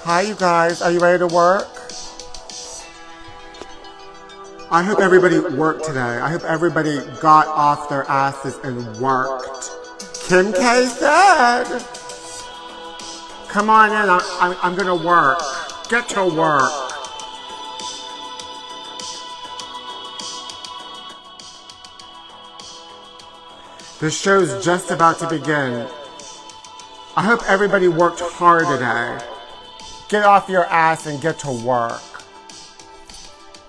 Hi, you guys. Are you ready to work? I hope everybody worked today. I hope everybody got off their asses and worked. Kim K said, come on in. I'm going to work. Get to work. The show's just about to begin. I hope everybody worked hard today. Get off your ass and get to work.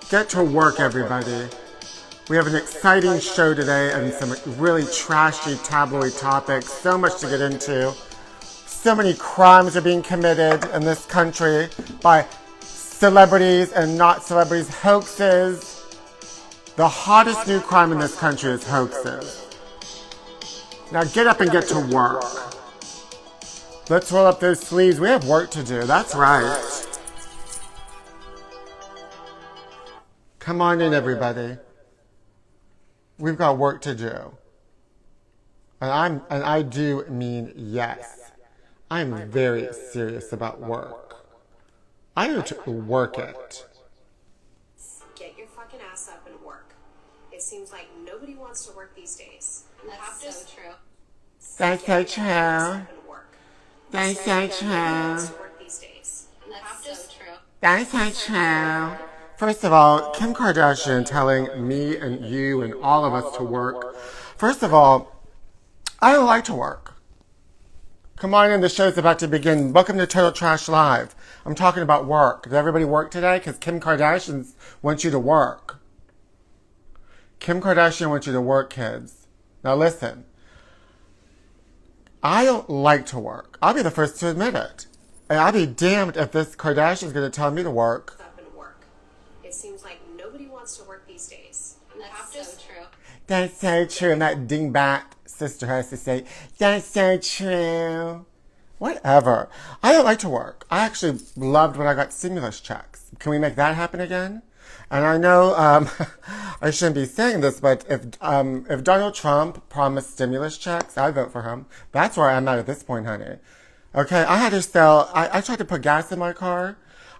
Get to work, everybody. We have an exciting show today and some really trashy tabloid topics. So much to get into. So many crimes are being committed in this country by celebrities and not celebrities. Hoaxes. The hottest new crime in this country is hoaxes. Now get up and get to work. Let's roll up those sleeves. We have work to do. That's right. Come on in, everybody. We've got work to do. And I do mean yes. I'm very serious about work. I need to work it. Get your fucking ass up and work. It seems like nobody wants to work these days. That's so true. That's so true. That's so true. That's so true. That's so true. First of all, Kim Kardashian telling me and you and all of us to work. First of all, I don't like to work. Come on in, the show's about to begin. Welcome to Total Trash Live. I'm talking about work. Did everybody work today? Because Kim Kardashian wants you to work. Kim Kardashian wants you to work, kids. Now listen. I don't like to work. I'll be the first to admit it. And I'll be damned if this Kardashian's going to tell me to work. Up and work. It seems like nobody wants to work these days. That's so true. That's so true. And that dingbat sister has to say, that's so true. Whatever. I don't like to work. I actually loved when I got stimulus checks. Can we make that happen again? And I know I shouldn't be saying this, but if Donald Trump promised stimulus checks, I'd vote for him. That's where I'm at this point, honey. Okay, I had to sell, I tried to put gas in my car.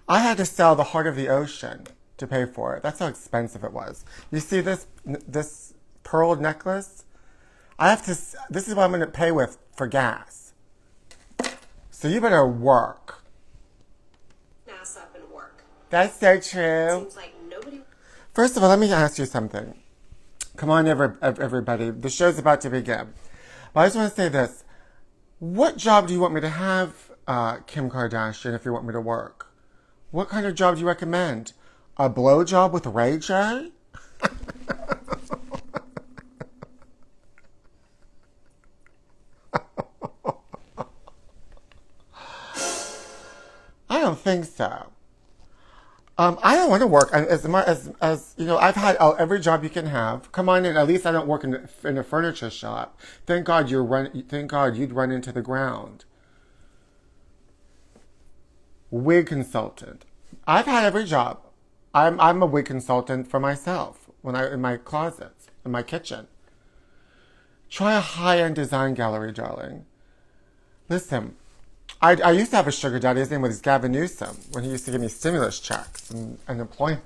I had to sell the heart of the ocean to pay for it. That's how expensive it was. You see this pearl necklace? This is what I'm going to pay with for gas. So you better work. Ass up and work. That's so true. Seems like nobody. First of all, let me ask you something. Come on, everybody. The show's about to begin. But I just want to say this. What job do you want me to have, Kim Kardashian, if you want me to work? What kind of job do you recommend? A blow job with Ray J? I don't think so. I don't want to work as you know. I've had every job you can have. Come on in. At least I don't work in a furniture shop. Thank God Thank God you'd run into the ground. Wig consultant. I've had every job. I'm a wig consultant for myself in my closets, in my kitchen. Try a high-end design gallery, darling. Listen. I used to have a sugar daddy. His name was Gavin Newsom when he used to give me stimulus checks and employment.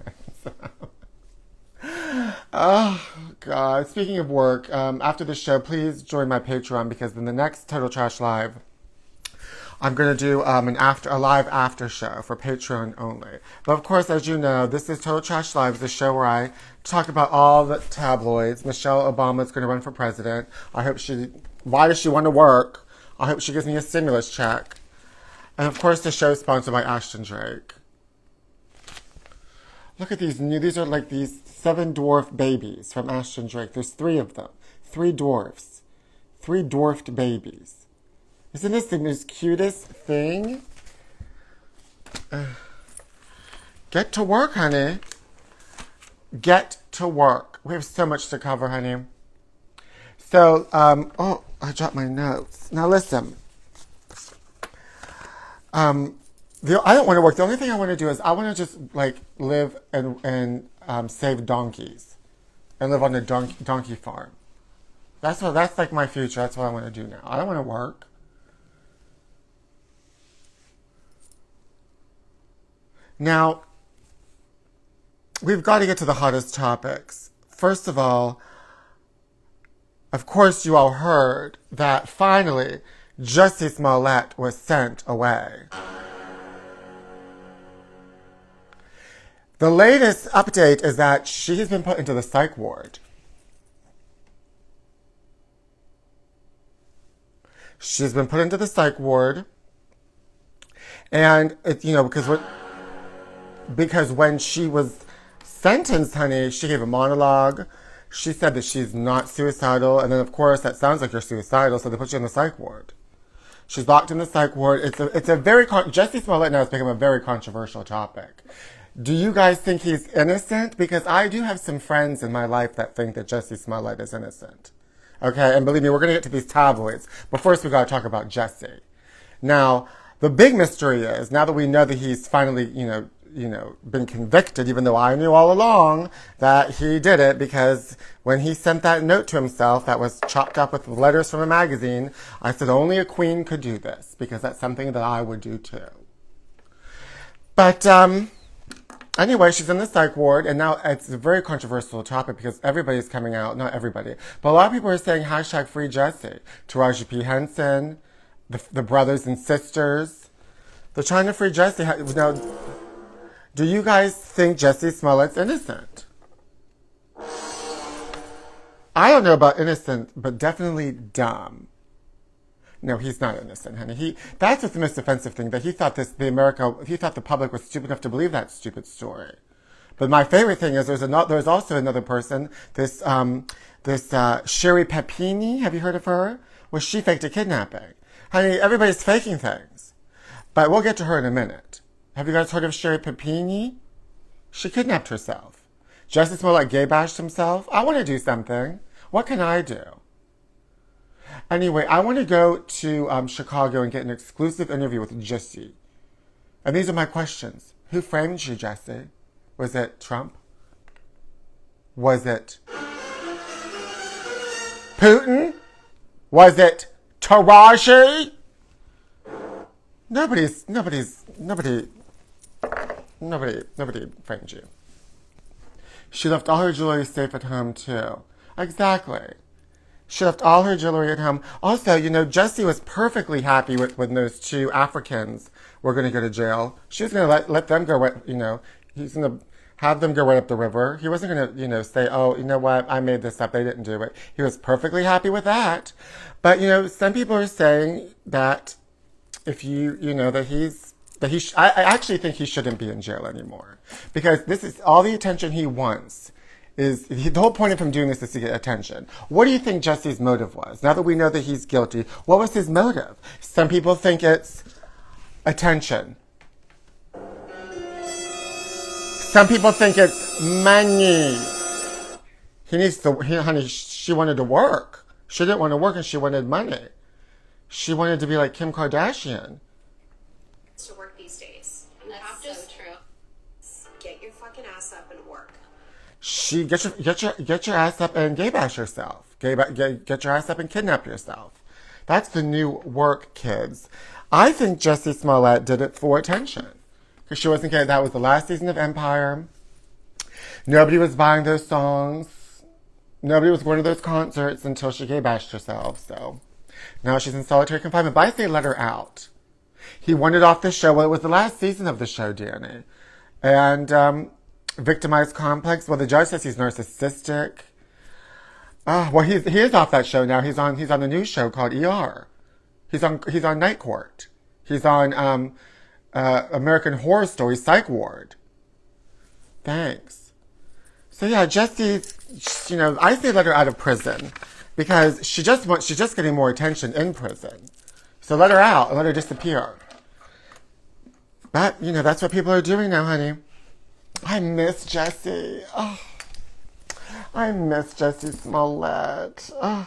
Oh, God. Speaking of work, after the show, please join my Patreon because in the next Total Trash Live, I'm going to do a live after show for Patreon only. But of course, as you know, this is Total Trash Live, the show where I talk about all the tabloids. Michelle Obama is going to run for president. Why does she want to work? I hope she gives me a stimulus check. And of course, the show is sponsored by Ashton Drake. Look at these are like these 7 dwarf babies from Ashton Drake. There's 3 of them. 3 dwarfs. 3 dwarfed babies. Isn't this the most cutest thing? Get to work, honey. Get to work. We have so much to cover, honey. So, I dropped my notes. Now listen. I don't want to work. The only thing I want to do is I want to just like live and save donkeys, and live on a donkey farm. That's like my future. That's what I want to do now. I don't want to work. Now, we've got to get to the hottest topics. First of all, of course you all heard that finally Jussie Smollett was sent away. The latest update is that she has been put into the psych ward. She's been put into the psych ward. And, because when she was sentenced, honey, she gave a monologue. She said that she's not suicidal. And then, of course, that sounds like you're suicidal, so they put you in the psych ward. She's locked in the psych ward. It's a very, Jussie Smollett now has become a very controversial topic. Do you guys think he's innocent? Because I do have some friends in my life that think that Jussie Smollett is innocent. Okay, and believe me, we're going to get to these tabloids. But first, we got to talk about Jussie. Now, the big mystery is, now that we know that he's finally, been convicted, even though I knew all along that he did it, because when he sent that note to himself that was chopped up with letters from a magazine, I said only a queen could do this, because that's something that I would do too. But, anyway, she's in the psych ward, and now it's a very controversial topic because everybody's coming out, not everybody, but a lot of people are saying hashtag free Jussie. Taraji P. Henson, the brothers and sisters, they're trying to free Jussie. Now, do you guys think Jussie Smollett's innocent? I don't know about innocent, but definitely dumb. No, he's not innocent, honey. That's what's the most offensive thing, that he thought he thought the public was stupid enough to believe that stupid story. But my favorite thing is there's also another person, this Sherry Papini, have you heard of her? Well, she faked a kidnapping. Honey, everybody's faking things. But we'll get to her in a minute. Have you guys heard of Sherry Papini? She kidnapped herself. Jussie Smollett gay bashed himself. I want to do something. What can I do? Anyway, I want to go to Chicago and get an exclusive interview with Jussie. And these are my questions. Who framed you, Jussie? Was it Trump? Was it Putin? Was it Taraji? Nobody framed you. She left all her jewelry safe at home, too. Exactly. She left all her jewelry at home. Also, Jussie was perfectly happy when those two Africans were going to go to jail. She was going to let them go, he's going to have them go right up the river. He wasn't going to, say, oh, you know what, I made this up, they didn't do it. He was perfectly happy with that. But, some people are saying that if I actually think he shouldn't be in jail anymore. Because this is all the attention he wants. The whole point of him doing this is to get attention. What do you think Jussie's motive was? Now that we know that he's guilty, what was his motive? Some people think it's attention. Some people think it's money. Honey, she wanted to work. She didn't want to work and she wanted money. She wanted to be like Kim Kardashian. To work these days. That's so true. Get your fucking ass up and work. Get your ass up and gay bash yourself. Get your ass up and kidnap yourself. That's the new work, kids. I think Jussie Smollett did it for attention. Because she wasn't getting, that was the last season of Empire. Nobody was buying those songs. Nobody was going to those concerts until she gay bashed herself. So now she's in solitary confinement. But I say let her out. He wanted off the show. Well, it was the last season of the show, Danny. And, victimized complex. Well, the judge says he's narcissistic. Well, he is off that show now. He's on a new show called ER. He's on Night Court. He's on American Horror Story Psych Ward. Thanks. So yeah, Jussie's, I say let her out of prison because she's just getting more attention in prison. So let her out and let her disappear. But that's what people are doing now, honey. I miss Jussie. Oh, I miss Jussie Smollett. Oh.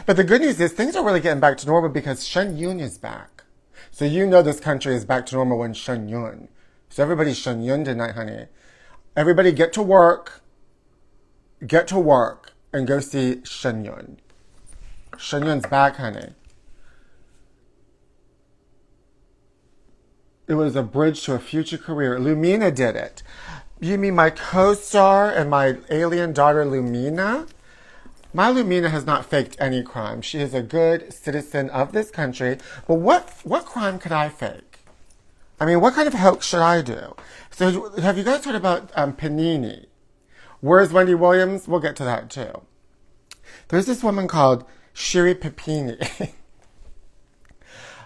But the good news is things are really getting back to normal because Shen Yun is back. So this country is back to normal when Shen Yun. So everybody's Shen Yun tonight, honey. Everybody get to work. Get to work and go see Shen Yun. Shen Yun's back, honey. It was a bridge to a future career. Lumina did it. You mean my co-star and my alien daughter, Lumina? My Lumina has not faked any crime. She is a good citizen of this country. But what crime could I fake? I mean, what kind of hoax should I do? So have you guys heard about Panini? Where's Wendy Williams? We'll get to that too. There's this woman called Shiri Papini.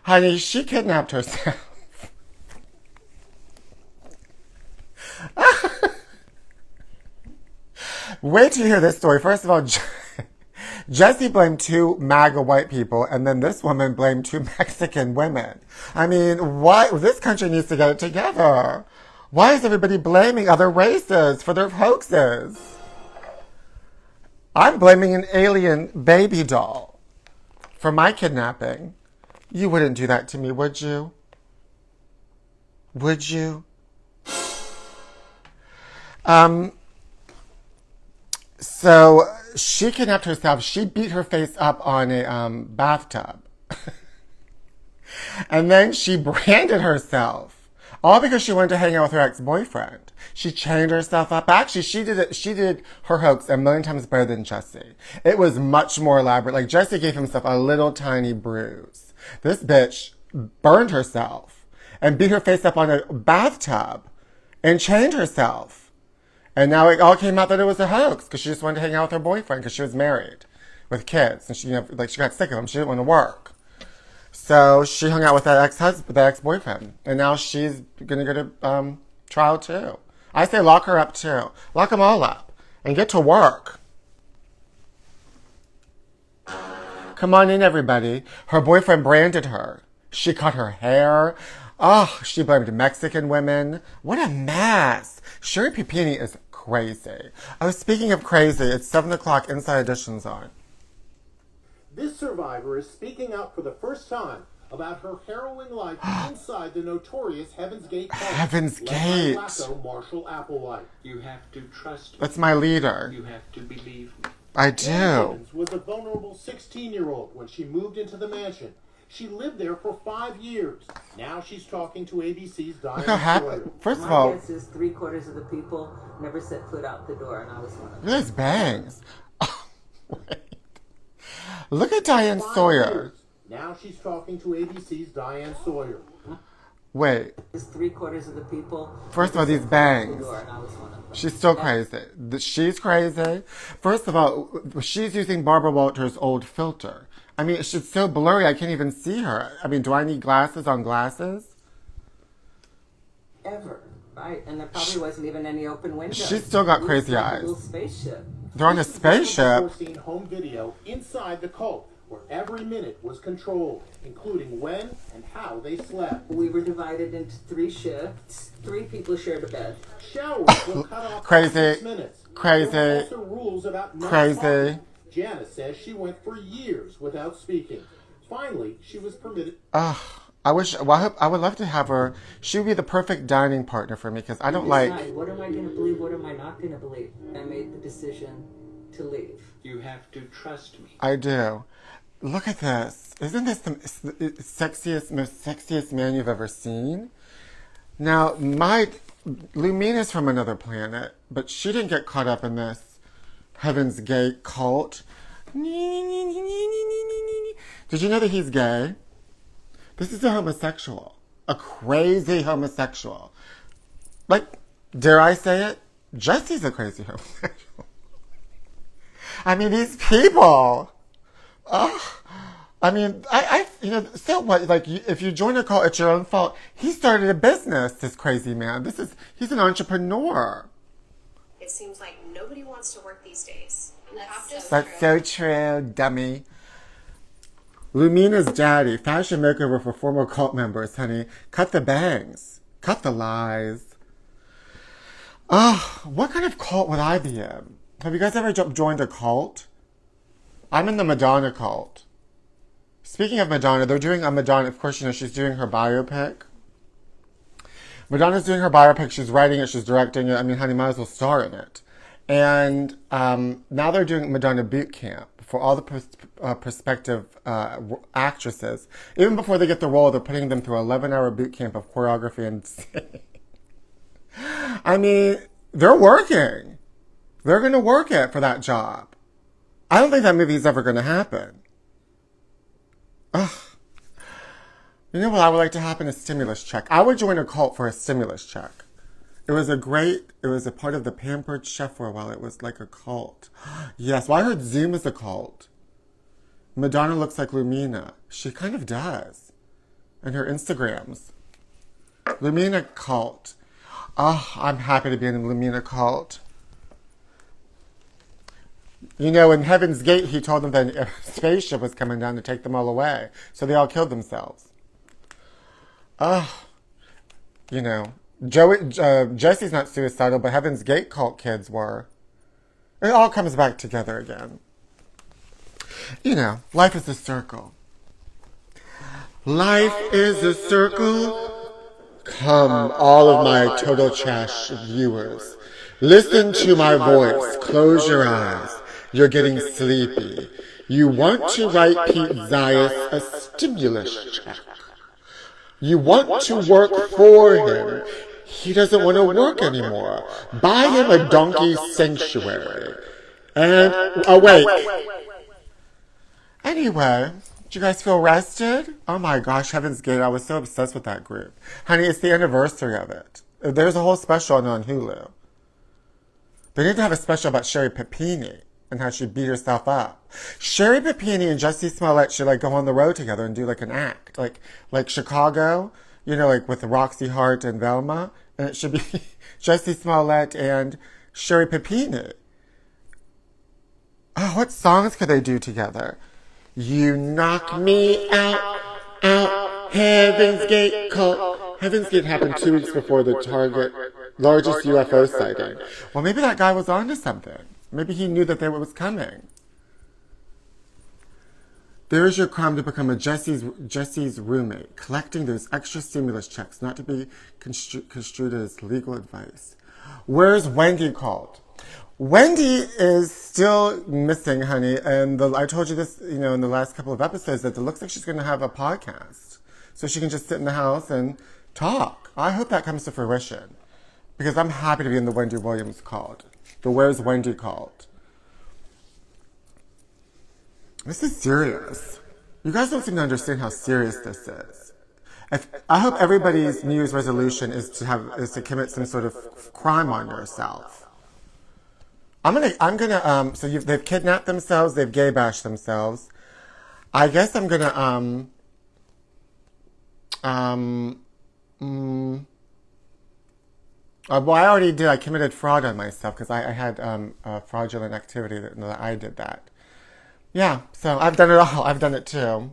Honey, she kidnapped herself. Wait till you hear this story. First of all, Jussie blamed 2 MAGA white people, and then this woman blamed 2 Mexican women. I mean, why? This country needs to get it together. Why is everybody blaming other races for their hoaxes? I'm blaming an alien baby doll for my kidnapping. You wouldn't do that to me, would you? Would you? So she kidnapped herself. She beat her face up on a bathtub. And then she branded herself. All because she wanted to hang out with her ex-boyfriend. She chained herself up. Actually, she did her hoax a million times better than Jussie. It was much more elaborate. Like, Jussie gave himself a little tiny bruise. This bitch burned herself and beat her face up on a bathtub and chained herself. And now it all came out that it was a hoax because she just wanted to hang out with her boyfriend because she was married with kids. And she, she got sick of him. She didn't want to work. So she hung out with that ex-boyfriend. And now she's going to go to trial too. I say lock her up too. Lock them all up and get to work. Come on in, everybody. Her boyfriend branded her. She cut her hair. Oh, she blamed Mexican women. What a mess. Shiri Papini is crazy. Oh, speaking of crazy, it's 7 o'clock. Inside Edition's on. This survivor is speaking out for the first time about her harrowing life inside the notorious Heaven's Gate cult. Heaven's Gate. Marshall Applewhite. You have to trust me. That's my leader. You have to believe me. I do. Evans was a vulnerable 16-year-old when she moved into the mansion. She lived there for 5 years. Now she's talking to ABC's Diane Look how happy. Sawyer. First of all, my guess is 3/4 of the people never set foot out the door, and I was one of them. look at those bangs. Oh, wait. Look at Diane 5 Sawyer. years. Now she's talking to ABC's Diane Sawyer. Wait. Is 3/4 of the people. First of all, these The bangs. door, and I was one of them. She's still crazy. She's crazy. First of all, she's using Barbara Walters' old filter. I mean, it's so blurry, I can't even see her. I mean, do I need glasses on glasses? Ever. Right? And there probably wasn't even any open windows. She's still got It was crazy like eyes. A little spaceship. They're on a spaceship. Before seen home video inside the cult, where every minute was controlled, including when and how they slept. We were divided into 3 shifts. 3 people shared a bed. Showers were cut off Crazy. for 6 minutes. Crazy. There were also rules about not Crazy. talking. Janice says she went for years without speaking. Finally, she was permitted. Ugh. I would love to have her. She would be the perfect dining partner for me because I don't like. Decide, what am I going to believe? What am I not going to believe? I made the decision to leave. You have to trust me. I do. Look at this. Isn't this the most sexiest man you've ever seen? Now, Lumina's from another planet, but she didn't get caught up in this Heaven's Gate cult. Did you know that he's gay? This is a homosexual. A crazy homosexual. Like, dare I say it? Jussie's a crazy homosexual. I mean, these people. Oh, I mean, so what? Like, if you join a cult, it's your own fault. He started a business, this crazy man. He's an entrepreneur. It seems like nobody wants to work these days. That's so true, dummy. Lumina's daddy, fashion makeover for former cult members, honey. Cut the bangs. Cut the lies. Oh, what kind of cult would I be in? Have you guys ever joined a cult? I'm in the Madonna cult. Speaking of Madonna, they're doing a Madonna, of course, she's doing her biopic. Madonna's doing her biopic, she's writing it, she's directing it. I mean, honey, might as well star in it. And now they're doing Madonna bootcamp for all the prospective actresses. Even before they get the role, they're putting them through an 11-hour boot camp of choreography and singing. I mean, they're working. They're going to work it for that job. I don't think that movie is ever going to happen. Ugh. You know what I would like to happen? A stimulus check. I would join a cult for a stimulus check. It was a part of the Pampered Chef for a while. It was like a cult. Yes, well, I heard Zoom is a cult. Madonna looks like Lumina. She kind of does. And her Instagrams. Lumina cult. Oh, I'm happy to be in a Lumina cult. You know, in Heaven's Gate, he told them that a spaceship was coming down to take them all away. So they all killed themselves. You know, Jussie's not suicidal, but Heaven's Gate cult kids were. It all comes back together again. You know, life is a circle. Life is a circle. Come, all of my Total Trash viewers. Listen to my voice. Close your eyes. You're getting sleepy. You want to write Pete Zayas a stimulus check. You want to work for him. He doesn't want to work anymore. Buy him a donkey sanctuary. And awake. Anyway, do you guys feel rested? Oh my gosh, Heaven's Gate. I was so obsessed with that group. Honey, it's the anniversary of it. There's a whole special on Hulu. They need to have a special about Sherry Papini and how she beat herself up. Sherry Papini and Jussie Smollett should like go on the road together and do like an act. Like Chicago, you know, like with Roxy Hart and Velma. And it should be Jussie Smollett and Sherry Papini. Oh, what songs could they do together? You knock me out, Heaven's Gate cult. Heaven's Gate happened 2 weeks before the Target largest UFO sighting. Well, maybe that guy was onto something. Maybe he knew that it was coming. There is your crime to become a Jussie's roommate, collecting those extra stimulus checks, not to be construed as legal advice. Where's Wendy called? Wendy is still missing, honey, and I told you this, you know, in the last couple of episodes that it looks like she's going to have a podcast, so she can just sit in the house and talk. I hope that comes to fruition, because I'm happy to be in the Wendy Williams called, the Where's Wendy called. This is serious. You guys don't seem to understand how serious this is. I hope everybody's New Year's resolution is to commit some sort of crime on yourself. So they've kidnapped themselves, they've gay bashed themselves. I guess I'm gonna, well, I already did. I committed fraud on myself because I had fraudulent activity that I did that. Yeah, so I've done it all. I've done it too.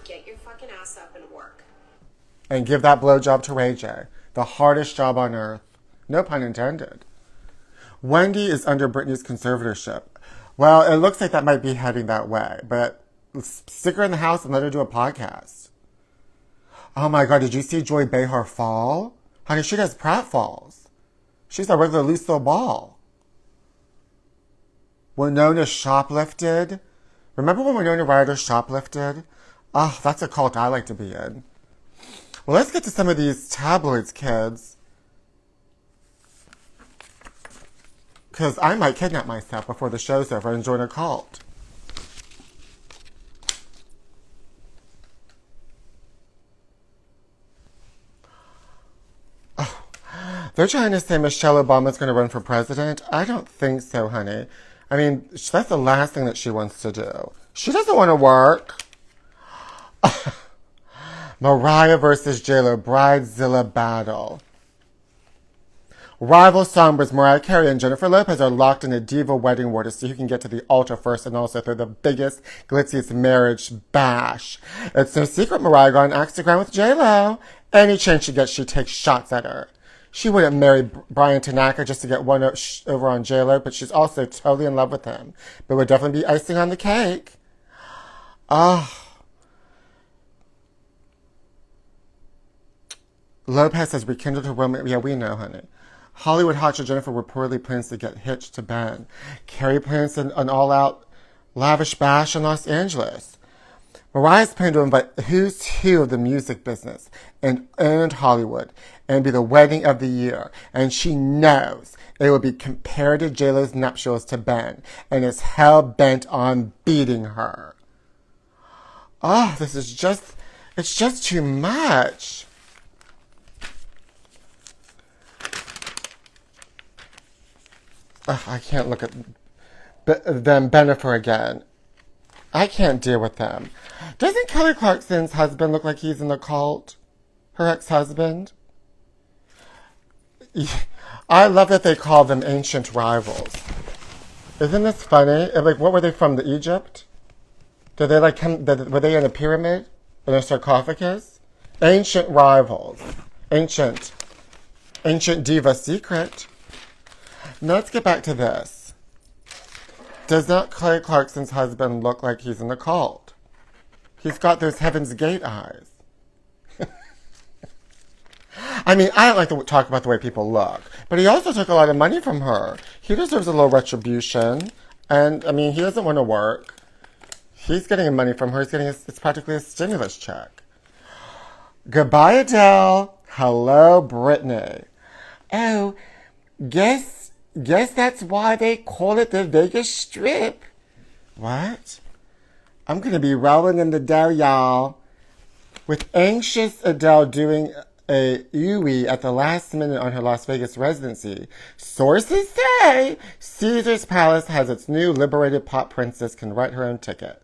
Get your fucking ass up and work. And give that blowjob to Ray J. The hardest job on earth. No pun intended. Wendy is under Britney's conservatorship. Well, it looks like that might be heading that way, but stick her in the house and let her do a podcast. Oh my God, did you see Joy Behar fall? Honey, she does pratfalls. She's a regular Lucille Ball. Winona shoplifted. Remember when Winona Ryder shoplifted? Oh, that's a cult I like to be in. Well, let's get to some of these tabloids, kids. Because I might kidnap myself before the show's over and join a cult. Oh, they're trying to say Michelle Obama's going to run for president. I don't think so, honey. I mean, that's the last thing that she wants to do. She doesn't want to work. Mariah versus J-Lo, Bridezilla battle. Rival songbirds Mariah Carey and Jennifer Lopez are locked in a diva wedding war to see who can get to the altar first and also through the biggest, glitziest marriage bash. It's no secret Mariah got an axe to grind with J-Lo. Any chance she gets, she takes shots at her. She wouldn't marry Brian Tanaka just to get one over on J-Lo, but she's also totally in love with him. But would definitely be icing on the cake. Oh. Lopez has rekindled her romance. Yeah, we know, honey. Hollywood hotshot Jennifer reportedly plans to get hitched to Ben. Carrie plans an all-out lavish bash in Los Angeles. Mariah's planning to invite who's who of the music business and Hollywood and be the wedding of the year. And she knows it will be compared to JLo's nuptials to Ben and is hell-bent on beating her. Oh, it's just too much. Ugh, I can't look at them Bennifer again. I can't deal with them. Doesn't Kelly Clarkson's husband look like he's in the cult? Her ex-husband? I love that they call them ancient rivals. Isn't this funny? Like, what were they from, Egypt? Did they were they in a pyramid? In a sarcophagus? Ancient rivals. Ancient diva secret. Now let's get back to this. Does not Kelly Clarkson's husband look like he's in the cult? He's got those Heaven's Gate eyes. I mean, I don't like to talk about the way people look, but he also took a lot of money from her. He deserves a little retribution. And, I mean, he doesn't want to work. He's getting money from her. It's practically a stimulus check. Goodbye, Adele. Hello, Britney. Oh, guess that's why they call it the Vegas Strip. What? I'm going to be rolling in the dough, y'all. With anxious Adele doing a ooey at the last minute on her Las Vegas residency, sources say Caesar's Palace has its new liberated pop princess can write her own ticket.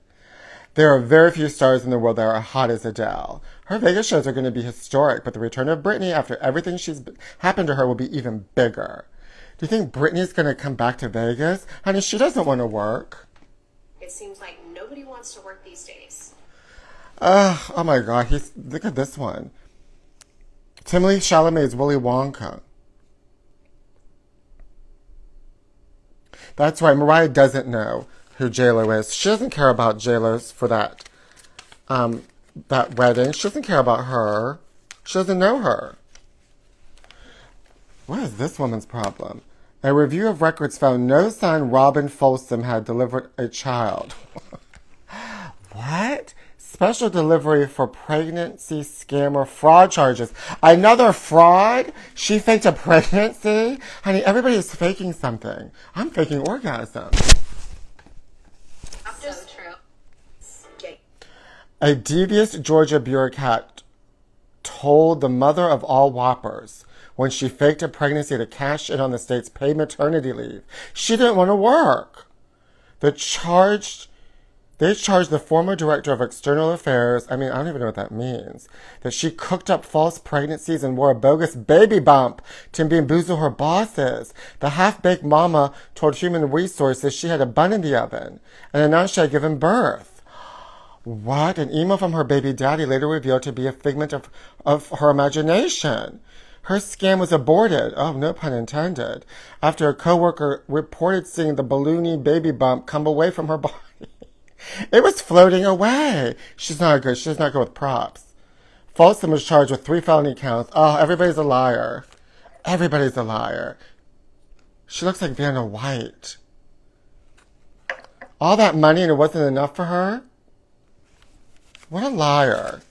There are very few stars in the world that are hot as Adele. Her Vegas shows are going to be historic, but the return of Britney after everything she's happened to her will be even bigger. Do you think Britney's going to come back to Vegas? Honey, she doesn't want to work. It seems like nobody wants to work these days. Oh my God, look at this one. Timothée Chalamet's Willy Wonka. That's right, Mariah doesn't know who JLo is. She doesn't care about JLo's for that wedding. She doesn't care about her. She doesn't know her. What is this woman's problem? A review of records found no sign Robin Folsom had delivered a child. What? Special delivery for pregnancy scammer fraud charges. Another fraud? She faked a pregnancy? Honey, everybody is faking something. I'm faking orgasm. So true. A devious Georgia bureaucrat told the mother of all whoppers when she faked a pregnancy to cash in on the state's paid maternity leave. She didn't want to work. They charged the former director of external affairs, I don't even know what that means, that she cooked up false pregnancies and wore a bogus baby bump to bamboozle her bosses. The half-baked mama told Human Resources she had a bun in the oven and announced she had given birth. What? An email from her baby daddy later revealed to be a figment of her imagination. Her scam was aborted, oh, no pun intended, after a coworker reported seeing the balloony baby bump come away from her body. It was floating away. She does not go with props. Folsom was charged with 3 felony counts. Oh, everybody's a liar. Everybody's a liar. She looks like Vanna White. All that money and it wasn't enough for her? What a liar.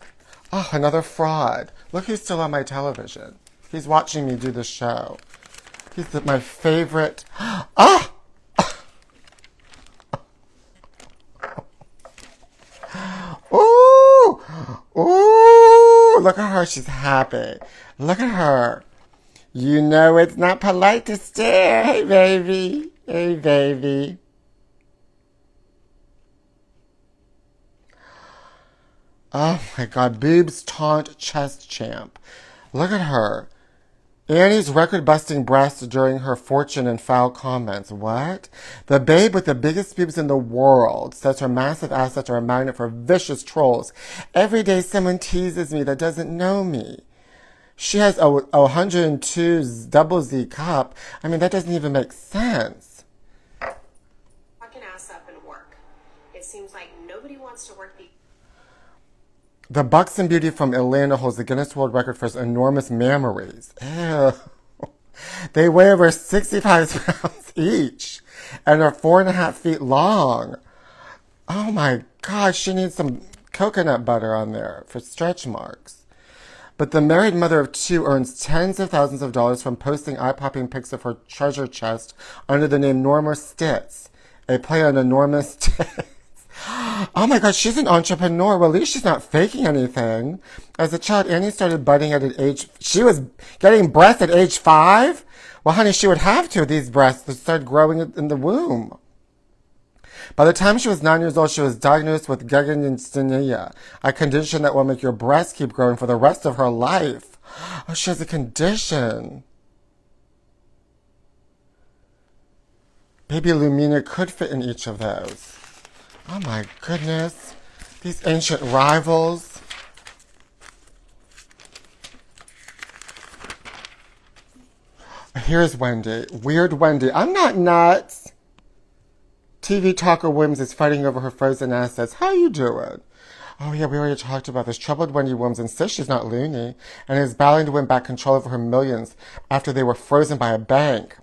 Oh, another fraud. Look who's still on my television. He's watching me do the show. He's my favorite. Ah! Ooh! Ooh! Look at her. She's happy. Look at her. You know it's not polite to stare. Hey, baby. Hey, baby. Oh, my God. Boobs taunt chest champ. Look at her. Annie's record-busting breasts during her fortune and foul comments. What? The babe with the biggest boobs in the world says her massive assets are a magnet for vicious trolls. Every day someone teases me that doesn't know me. She has a 102 double Z cup. That doesn't even make sense. Fucking ass up and work. It seems like nobody wants to work these. The buxom beauty from Atlanta holds the Guinness World Record for its enormous mammaries. Ew. They weigh over 65 pounds each and are 4.5 feet long. Oh my God, she needs some coconut butter on there for stretch marks. But the married mother of two earns tens of thousands of dollars from posting eye-popping pics of her treasure chest under the name Norma Stitz, a play on enormous tits. Oh my God, she's an entrepreneur. Well, at least she's not faking anything. As a child, Annie started budding at an age... She was getting breasts at age 5? Well, honey, she would have to. These breasts that started growing in the womb. By the time she was 9 years old, she was diagnosed with gigantisthenia, a condition that will make your breasts keep growing for the rest of her life. Oh, she has a condition. Baby Lumina could fit in each of those. Oh my goodness. These ancient rivals. Here's Wendy. Weird Wendy. I'm not nuts. TV talker Williams is fighting over her frozen assets. How you doing? Oh yeah, we already talked about this. Troubled Wendy Williams insists she's not loony and is battling to win back control over her millions after they were frozen by a bank.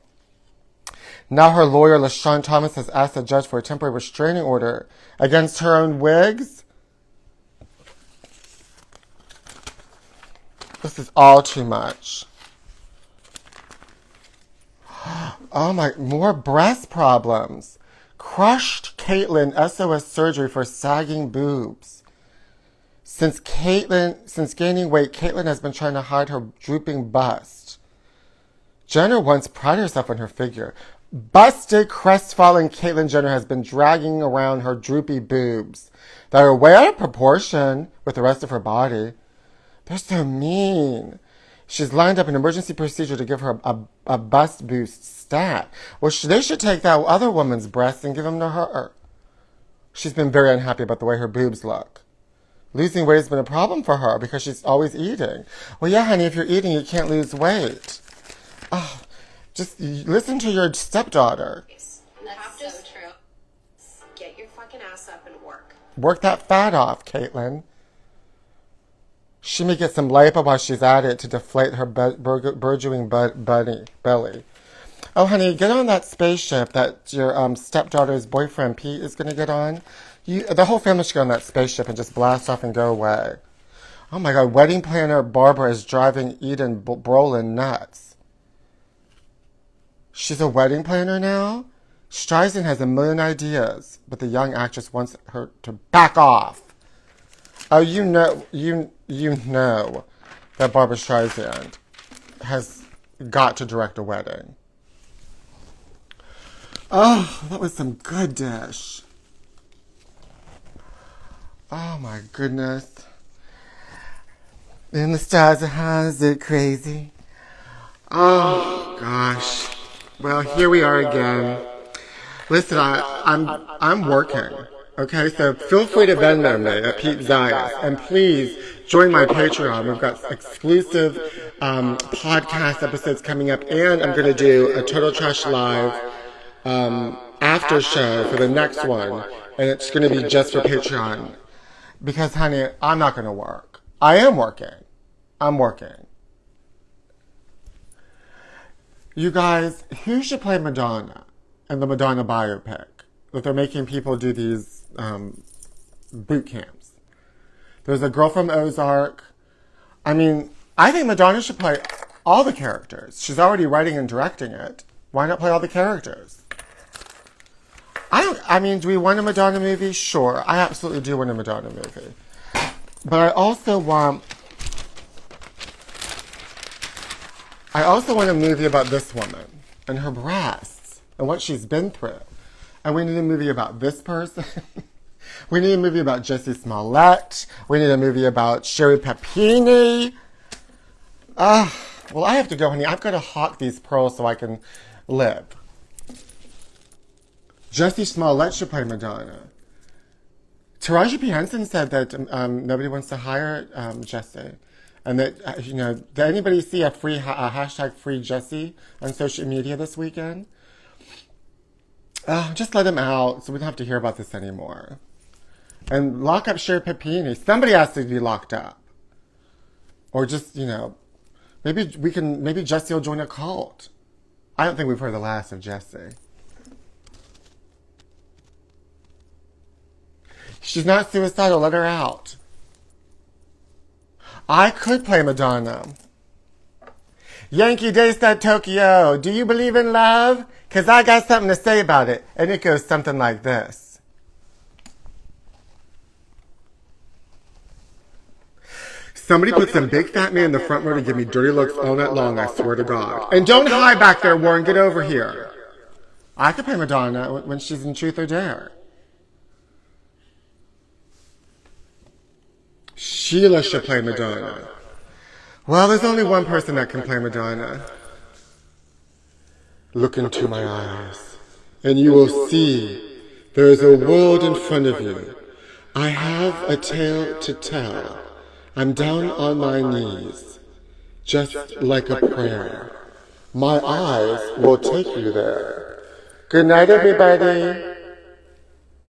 Now her lawyer, LaShawn Thomas, has asked the judge for a temporary restraining order against her own wigs. This is all too much. Oh my, more breast problems. Crushed Caitlyn SOS surgery for sagging boobs. Since gaining weight, Caitlyn has been trying to hide her drooping bust. Jenner once prided herself on her figure. Busted, crestfallen Caitlyn Jenner has been dragging around her droopy boobs that are way out of proportion with the rest of her body. They're so mean. She's lined up an emergency procedure to give her a bust boost stat. Well, they should take that other woman's breasts and give them to her. She's been very unhappy about the way her boobs look. Losing weight has been a problem for her because she's always eating. Well, yeah, honey, if you're eating, you can't lose weight. Oh, just listen to your stepdaughter. That's so true. Get your fucking ass up and work. Work that fat off, Caitlyn. She may get some lipo while she's at it to deflate her burgeoning belly. Oh, honey, get on that spaceship that your stepdaughter's boyfriend, Pete, is going to get on. The whole family should go on that spaceship and just blast off and go away. Oh, my God. Wedding planner Barbara is driving Eden Brolin nuts. She's a wedding planner now? Streisand has a million ideas, but the young actress wants her to back off. Oh, you know that Barbara Streisand has got to direct a wedding. Oh, that was some good dish. Oh my goodness. In the stars, how's it crazy? Oh gosh. Well, here we are again. Listen, I'm working. Okay, so feel free to Venmo me at Pete Zayas, and please join my Patreon. We've got exclusive podcast episodes coming up, and I'm going to do a Total Trash Live after show for the next one, and it's going to be just for Patreon. Because, honey, I'm not going to work. I am working. I'm working. You guys, who should play Madonna in the Madonna biopic? That they're making people do these boot camps. There's a girl from Ozark. I mean, I think Madonna should play all the characters. She's already writing and directing it. Why not play all the characters? I mean, do we want a Madonna movie? Sure. I absolutely do want a Madonna movie. But I also want a movie about this woman and her breasts and what she's been through. And we need a movie about this person. We need a movie about Jussie Smollett. We need a movie about Sherry Papini. Well, I have to go, honey. I've got to hawk these pearls so I can live. Jussie Smollett should play Madonna. Taraji P. Henson said that nobody wants to hire Jussie. And that, did anybody see a hashtag free Jussie on social media this weekend? Just let him out so we don't have to hear about this anymore. And lock up Sherry Papini. Somebody has to be locked up. Or just, maybe Jussie will join a cult. I don't think we've heard the last of Jussie. She's not suicidal. Let her out. I could play Madonna. Yankee Day said Tokyo, do you believe in love? Because I got something to say about it. And it goes something like this. Somebody put some big fat man in the front row to give me dirty looks all night long, I swear to God. And don't hide back there, Warren. Get over here. I could play Madonna when she's in Truth or Dare. Sheila should play Madonna. Well, there's only one person that can play Madonna. Look into my eyes, and you will see there is a world in front of you. I have a tale to tell. I'm down on my knees, just like a prayer. My eyes will take you there. Good night, everybody.